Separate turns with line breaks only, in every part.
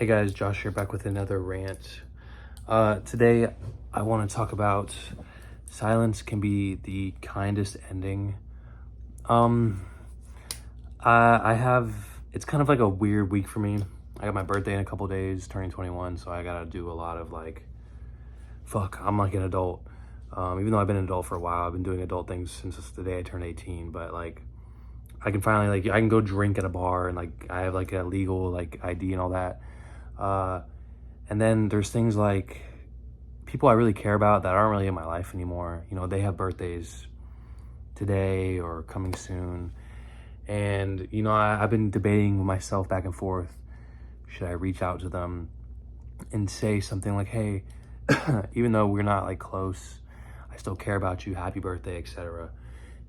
Hey guys, Josh here, back with another rant. Today I want to talk about silence can be the kindest ending. I have, it's kind of like a weird week for me. I got my birthday in a couple days, turning 21, so I gotta do a lot of like, I'm like an adult. Even though I've been an adult for a while, I've been doing adult things since the day I turned 18, but like, I can finally, I can go drink at a bar and like, I have like a legal like ID and all that. And then there's things like people I really care about that aren't really in my life anymore. You know, they have birthdays today or coming soon. And, you know, I've been debating with myself back and forth. Should I reach out to them and say something like, hey, even though we're not like close, I still care about you, happy birthday, etc.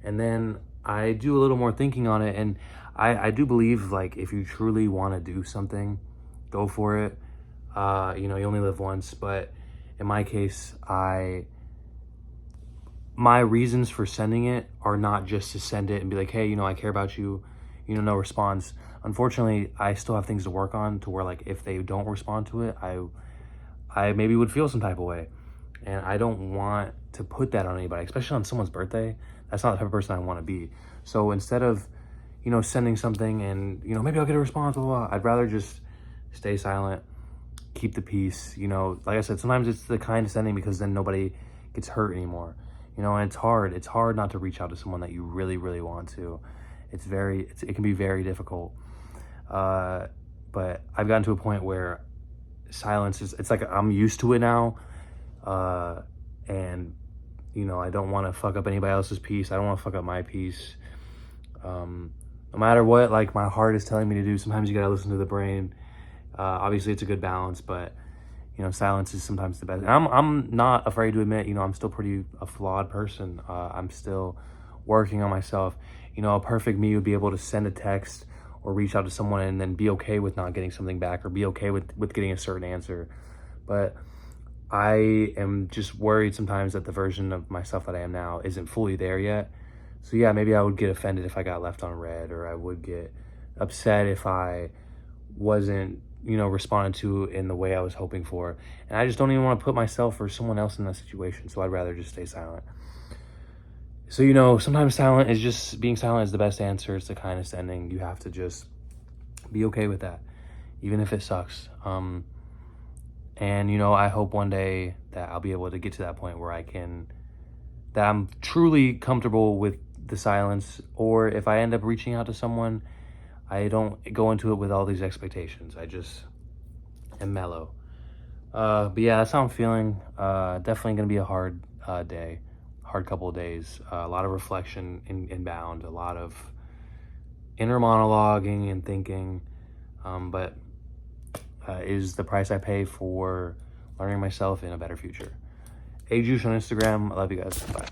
And then I do a little more thinking on it. And I do believe like if you truly want to do something, go for it. You know, you only live once, but in my case, my reasons for sending it are not just to send it and be like, hey, you know, I care about you, you know, no response. Unfortunately, I still have things to work on to where like, if they don't respond to it, I maybe would feel some type of way. And I don't want to put that on anybody, especially on someone's birthday. That's not the type of person I want to be. So instead of, you know, sending something and, you know, maybe I'll get a response, blah, blah, blah, I'd rather just stay silent, keep the peace. You know, like I said, sometimes it's the kindest ending because then nobody gets hurt anymore. You know, and it's hard not to reach out to someone that you really, really want to. It can be very difficult. But I've gotten to a point where silence it's like I'm used to it now. And, you know, I don't want to fuck up anybody else's peace. I don't want to fuck up my peace. No matter what, like my heart is telling me to do, sometimes you gotta listen to the brain. Obviously it's a good balance, but you know, silence is sometimes the best. And I'm not afraid to admit, you know, I'm still a flawed person. I'm still working on myself. You know, a perfect me would be able to send a text or reach out to someone and then be okay with not getting something back or be okay with getting a certain answer. But I am just worried sometimes that the version of myself that I am now isn't fully there yet. So yeah, maybe I would get offended if I got left on red, or I would get upset if I wasn't, you know, responded to in the way I was hoping for. And I just don't even want to put myself or someone else in that situation. So I'd rather just stay silent. So, you know, sometimes being silent is the best answer. It's the kindest ending. You have to just be okay with that, even if it sucks. And, you know, I hope one day that I'll be able to get to that point where that I'm truly comfortable with the silence, or if I end up reaching out to someone, I don't go into it with all these expectations. I just am mellow. But yeah, that's how I'm feeling. Definitely gonna be a hard couple of days. A lot of reflection inbound, a lot of inner monologuing and thinking. But is the price I pay for learning myself in a better future. Hey Juice on Instagram. I love you guys. Bye.